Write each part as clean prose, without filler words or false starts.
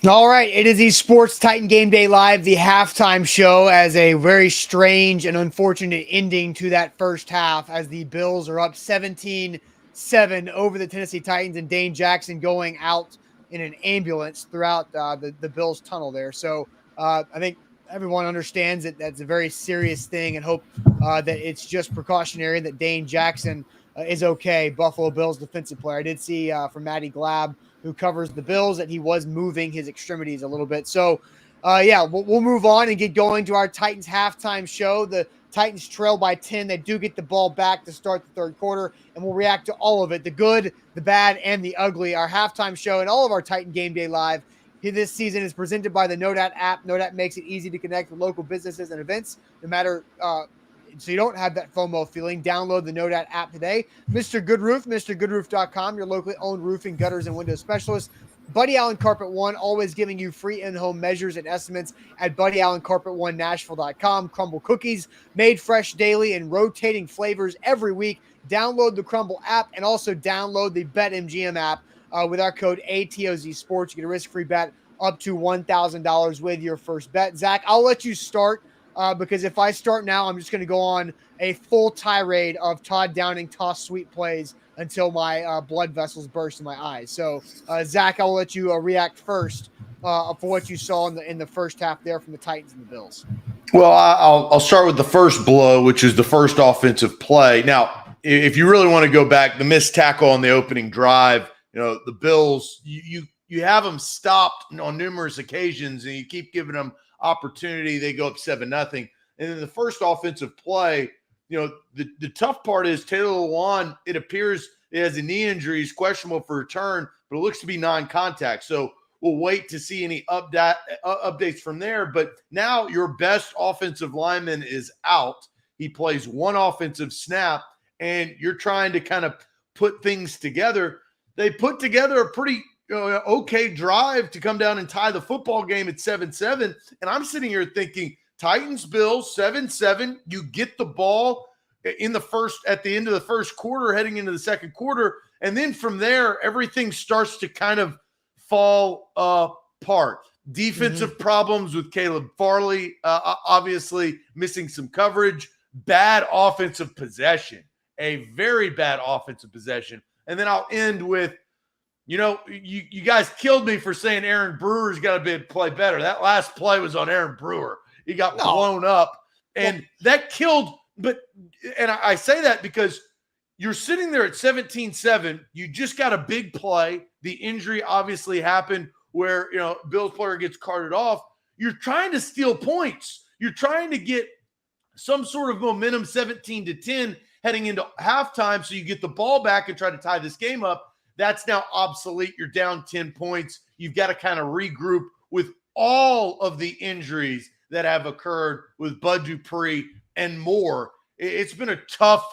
All right, it is the Sports Titan Game Day Live, the halftime show, as a very strange and unfortunate ending to that first half as the Bills are up 17-7 over the Tennessee Titans and Dane Jackson going out in an ambulance throughout the Bills tunnel there. So I think everyone understands that that's a very serious thing and hope that it's just precautionary, that Dane Jackson is okay. Buffalo Bills defensive player. I did see from Matty Glab, who covers the Bills, that he was moving his extremities a little bit. So, we'll move on and get going to our Titans halftime show. The Titans trail by 10. They do get the ball back to start the third quarter, and we'll react to all of it, the good, the bad, and the ugly. Our halftime show and all of our Titan Game Day Live here this season is presented by the NoDat app. NoDat makes it easy to connect with local businesses and events, no matter so you don't have that FOMO feeling. Download the NoDat app today. Mr. Good Roof, MrGoodRoof.com, your locally owned roofing, gutters, and window specialist. Buddy Allen Carpet One, always giving you free in-home measures and estimates at Buddy Allen Carpet One Nashville.com. Crumble cookies, made fresh daily and rotating flavors every week. Download the Crumble app and also download the BetMGM app with our code ATOZ Sports. You get a risk-free bet up to $1,000 with your first bet. Zach, I'll let you start. Because if I start now, I'm just going to go on a full tirade of Todd Downing toss sweep plays until my blood vessels burst in my eyes. So, Zach, I'll let you react first for what you saw in the first half there from the Titans and the Bills. Well, I'll start with the first blow, which is the first offensive play. Now, if you really want to go back, the missed tackle on the opening drive, the Bills, you have them stopped on numerous occasions, and you keep giving them opportunity. They go up 7-0. And then the first offensive play, the tough part is Taylor Lewan, it appears he has a knee injury. He's questionable for return, but it looks to be non-contact. So we'll wait to see any updates from there. But now your best offensive lineman is out. He plays one offensive snap, and you're trying to kind of put things together. They put together a pretty okay drive to come down and tie the football game at 7-7. And I'm sitting here thinking, Titans, Bills, 7-7. You get the ball at the end of the first quarter, heading into the second quarter. And then from there, everything starts to kind of fall apart. Defensive problems with Caleb Farley, obviously missing some coverage, bad offensive possession, a very bad offensive possession. And then I'll end with, you guys killed me for saying Aaron Brewer's got to play better. That last play was on Aaron Brewer. He got blown up, and that killed. And I say that because you're sitting there at 17-7. You just got a big play. The injury obviously happened where, Bill's player gets carted off. You're trying to steal points. You're trying to get some sort of momentum, 17-10 heading into halftime, so you get the ball back and try to tie this game up. That's now obsolete. You're down 10 points. You've got to kind of regroup with all of the injuries that have occurred with Bud Dupree and more. It's been a tough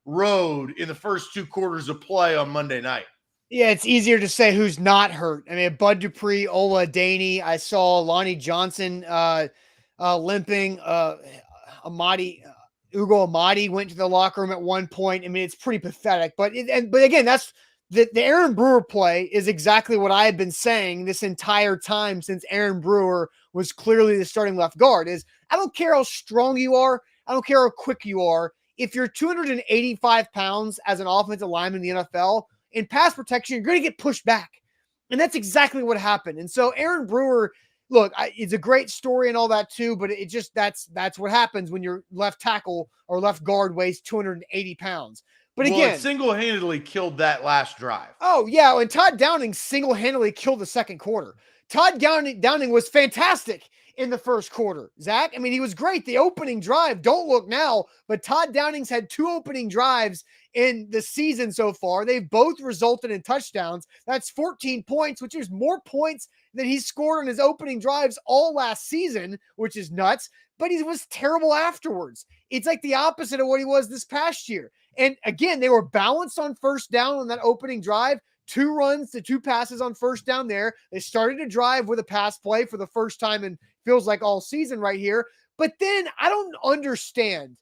road in the first two quarters of play on Monday night. Yeah, it's easier to say who's not hurt. I mean, Bud Dupree, Ola Daney. I saw Lonnie Johnson limping. Ugo Amadi went to the locker room at one point. I mean, it's pretty pathetic. But again, that's the Aaron Brewer play is exactly what I have been saying this entire time since Aaron Brewer was clearly the starting left guard. Is I don't care how strong you are. I don't care how quick you are. If you're 285 pounds as an offensive lineman in the NFL, in pass protection, you're going to get pushed back. And that's exactly what happened. And so Aaron Brewer, look, it's a great story and all that too, but it just that's what happens when your left tackle or left guard weighs 280 pounds. But again, it single-handedly killed that last drive. Oh, yeah, and Todd Downing single-handedly killed the second quarter. Todd Downing was fantastic in the first quarter, Zach. I mean, he was great. The opening drive, don't look now, but Todd Downing's had two opening drives in the season so far. They've both resulted in touchdowns. That's 14 points, which is more points than he scored on his opening drives all last season, which is nuts. But he was terrible afterwards. It's like the opposite of what he was this past year. And again, they were balanced on first down on that opening drive. 2 runs to 2 passes on first down there. They started to drive with a pass play for the first time in feels like all season right here. But then I don't understand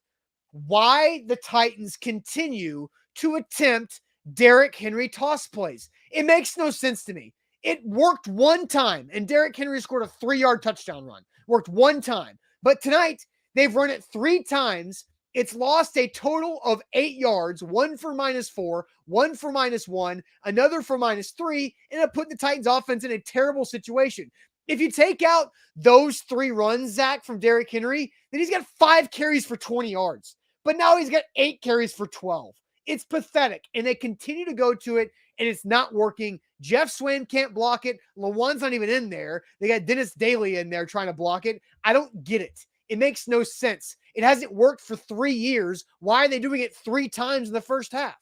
why the Titans continue to attempt Derrick Henry toss plays. It makes no sense to me. It worked one time, and Derrick Henry scored a 3-yard touchdown run. Worked one time. But tonight, they've run it 3 times. It's lost a total of 8 yards, one for -4, one for -1, another for -3, and it put the Titans offense in a terrible situation. If you take out those 3 runs, Zach, from Derrick Henry, then he's got 5 carries for 20 yards. But now he's got 8 carries for 12. It's pathetic, and they continue to go to it, and it's not working. Jeff Swain can't block it. Lawan's not even in there. They got Dennis Daly in there trying to block it. I don't get it. It makes no sense. It hasn't worked for 3 years. Why are they doing it 3 times in the first half?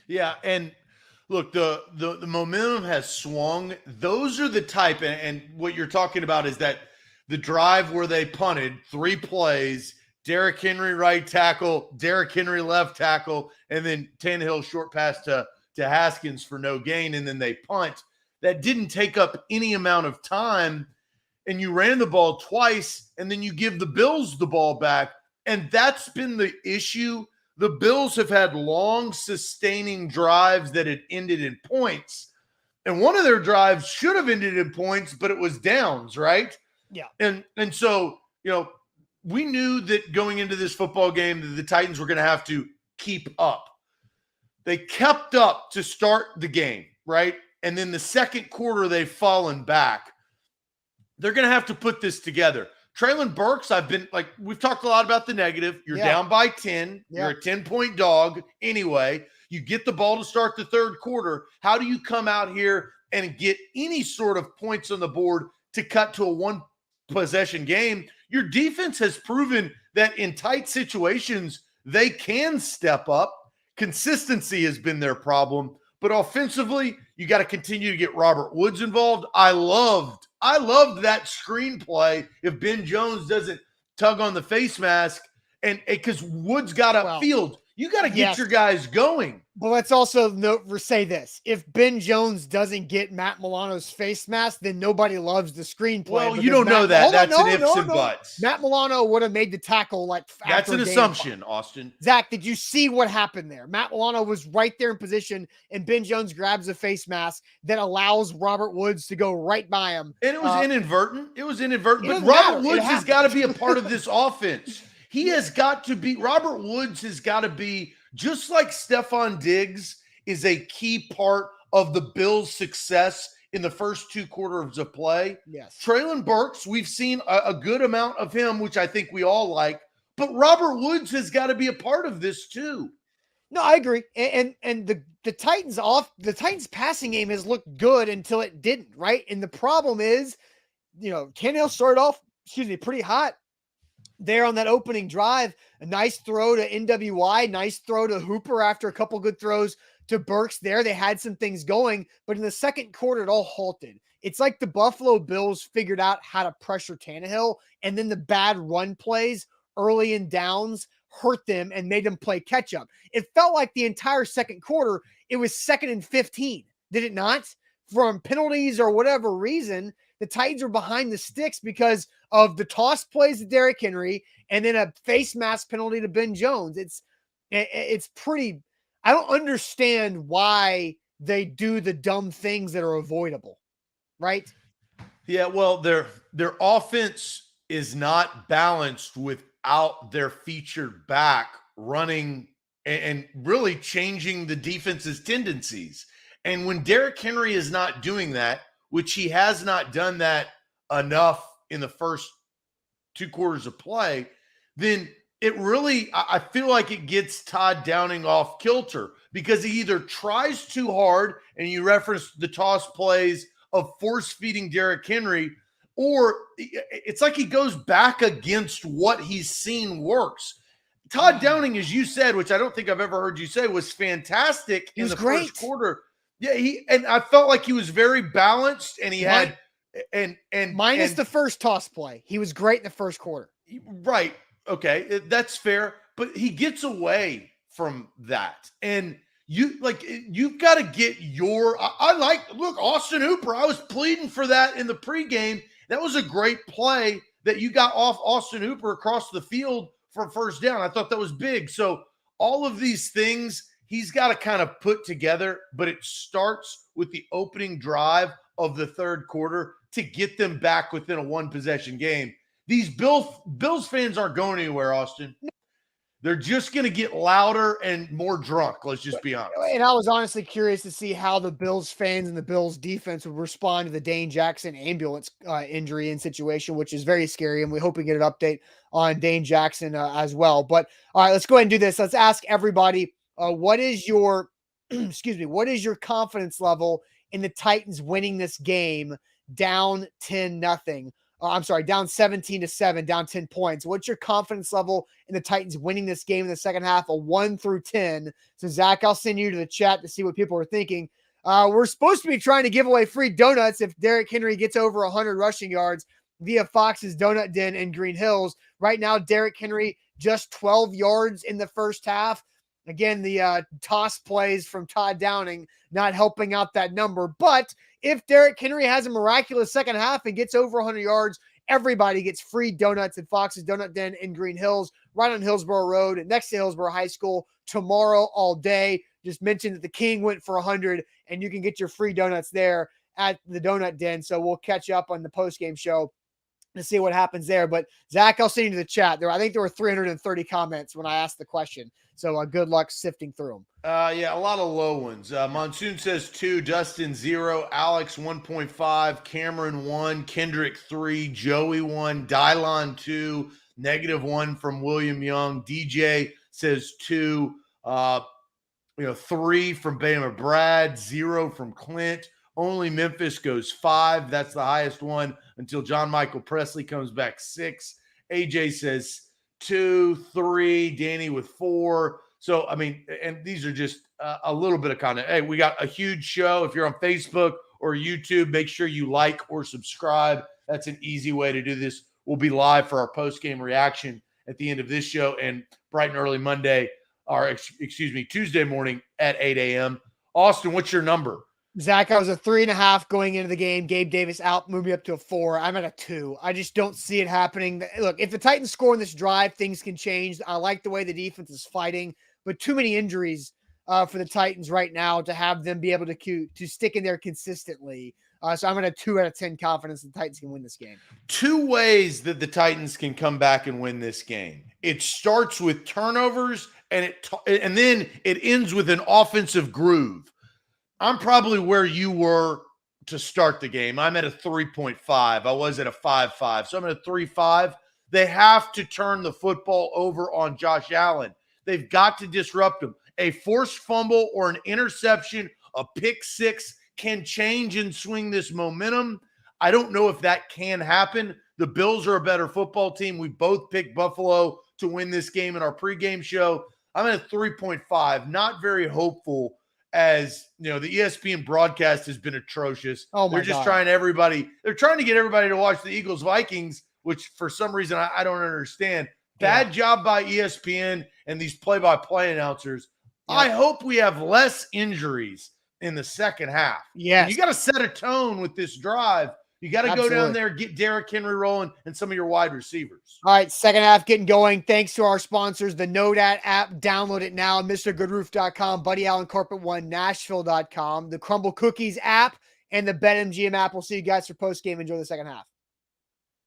Yeah, and look, the momentum has swung. Those are the type, and what you're talking about is that the drive where they punted 3 plays, Derrick Henry right tackle, Derrick Henry left tackle, and then Tannehill short pass to Haskins for no gain, and then they punt. That didn't take up any amount of time, and you ran the ball twice, and then you give the Bills the ball back, and that's been the issue. The Bills have had long, sustaining drives that had ended in points, and one of their drives should have ended in points, but it was downs, right? Yeah. And so, we knew that going into this football game that the Titans were going to have to keep up. They kept up to start the game, right? And then the second quarter, they've fallen back. They're going to have to put this together. Traylon Burks, we've talked a lot about the negative. You're down by 10. Yeah. You're a 10-point dog anyway. You get the ball to start the third quarter. How do you come out here and get any sort of points on the board to cut to a one-possession game? Your defense has proven that in tight situations, they can step up. Consistency has been their problem. But offensively, you got to continue to get Robert Woods involved. I loved that screenplay if Ben Jones doesn't tug on the face mask, and because Woods got upfield. You got to get your guys going. But let's also say this. If Ben Jones doesn't get Matt Milano's face mask, then nobody loves the screenplay. Well, you don't know that. That's an ifs and buts. Matt Milano would have made the tackle that's an assumption, Austin. Zach, did you see what happened there? Matt Milano was right there in position, and Ben Jones grabs a face mask that allows Robert Woods to go right by him. And it was inadvertent. It was inadvertent. But Robert Woods has got to be a part of this offense. He has got to be – Robert Woods has got to be – just like Stephon Diggs is a key part of the Bills' success in the first 2 quarters of play. Yes. Traylon Burks, we've seen a good amount of him, which I think we all like. But Robert Woods has got to be a part of this too. No, I agree. And the Titans passing game has looked good until it didn't, right? And the problem is, Tannehill started off, pretty hot there on that opening drive. A nice throw to NWI, nice throw to Hooper after a couple good throws to Burks there. They had some things going, but in the second quarter, it all halted. It's like the Buffalo Bills figured out how to pressure Tannehill, and then the bad run plays early in downs hurt them and made them play catch up. It felt like the entire second quarter, it was 2nd and 15. Did it not? From penalties or whatever reason, the Titans were behind the sticks because of the toss plays to Derrick Henry and then a face mask penalty to Ben Jones. It's pretty, I don't understand why they do the dumb things that are avoidable, right? Yeah, well, their offense is not balanced without their featured back running and really changing the defense's tendencies. And when Derrick Henry is not doing that, which he has not done that enough in the first 2 quarters of play, then it really, I feel like it gets Todd Downing off kilter because he either tries too hard, and you referenced the toss plays of force-feeding Derrick Henry, or it's like he goes back against what he's seen works. Todd Downing, as you said, which I don't think I've ever heard you say, was fantastic in the first quarter. Yeah, and I felt like he was very balanced, and he had minus the first toss play. He was great in the first quarter. Right. Okay, that's fair, but he gets away from that. And you've got to get look, Austin Hooper, I was pleading for that in the pregame. That was a great play that you got off Austin Hooper across the field for a first down. I thought that was big. So all of these things he's got to kind of put together, but it starts with the opening drive of the third quarter to get them back within a one-possession game. These Bills fans aren't going anywhere, Austin. They're just going to get louder and more drunk. Let's just be honest. And I was honestly curious to see how the Bills fans and the Bills defense would respond to the Dane Jackson ambulance injury and situation, which is very scary. And we hope we get an update on Dane Jackson as well. But all right, let's go ahead and do this. Let's ask everybody, what is your, excuse me, what is your confidence level in the Titans winning this game down 10-0? I'm sorry, down 17-7, down 10 points. What's your confidence level in the Titans winning this game in the second half, a 1 through 10? So, Zach, I'll send you to the chat to see what people are thinking. We're supposed to be trying to give away free donuts if Derrick Henry gets over 100 rushing yards via Fox's Donut Den in Green Hills. Right now, Derrick Henry just 12 yards in the first half. Again, the toss plays from Todd Downing not helping out that number. But if Derrick Henry has a miraculous second half and gets over 100 yards, everybody gets free donuts at Fox's Donut Den in Green Hills, right on Hillsborough Road, next to Hillsborough High School, tomorrow all day. Just mentioned that the King went for 100, and you can get your free donuts there at the Donut Den. So we'll catch up on the postgame show to see what happens there. But Zach, I'll send you to the chat. I think there were 330 comments when I asked the question. So good luck sifting through them. Yeah, a lot of low ones. Monsoon says 2, Dustin 0, Alex 1.5, Cameron 1, Kendrick 3, Joey 1, Dylon 2, -1 from William Young. DJ says 2, 3 from Bama Brad, 0 from Clint. Only Memphis goes 5. That's the highest one until John Michael Presley comes back 6. AJ says 2, 3, Danny with 4. So, I mean, and these are just a little bit of content. Hey, we got a huge show. If you're on Facebook or YouTube, make sure you like or subscribe. That's an easy way to do this. We'll be live for our post-game reaction at the end of this show and bright and early Monday, or Tuesday morning at 8 a.m. Austin, what's your number? Zach, I was a 3.5 going into the game. Gabe Davis out, moved me up to a 4. I'm at a 2. I just don't see it happening. Look, if the Titans score in this drive, things can change. I like the way the defense is fighting, but too many injuries for the Titans right now to have them be able to stick in there consistently. So I'm at a 2 out of 10 confidence the Titans can win this game. 2 ways that the Titans can come back and win this game. It starts with turnovers, and then it ends with an offensive groove. I'm probably where you were to start the game. I'm at a 3.5. I was at a 5.5. So I'm at a 3.5. They have to turn the football over on Josh Allen. They've got to disrupt him. A forced fumble or an interception, a pick six can change and swing this momentum. I don't know if that can happen. The Bills are a better football team. We both picked Buffalo to win this game in our pregame show. I'm at a 3.5. Not very hopeful. As you know, the ESPN broadcast has been atrocious. They're just trying to get everybody to watch the Eagles Vikings, which for some reason I don't understand. Bad job by ESPN and these play-by-play announcers. Yeah. I hope we have less injuries in the second half. Yes. You got to set a tone with this drive. You got to go down there, get Derrick Henry rolling and some of your wide receivers. All right, second half getting going. Thanks to our sponsors, the Nodat app. Download it now. MrGoodRoof.com, Buddy Allen Carpet One, Nashville.com, the Crumble Cookies app, and the BetMGM app. We'll see you guys for postgame. Enjoy the second half.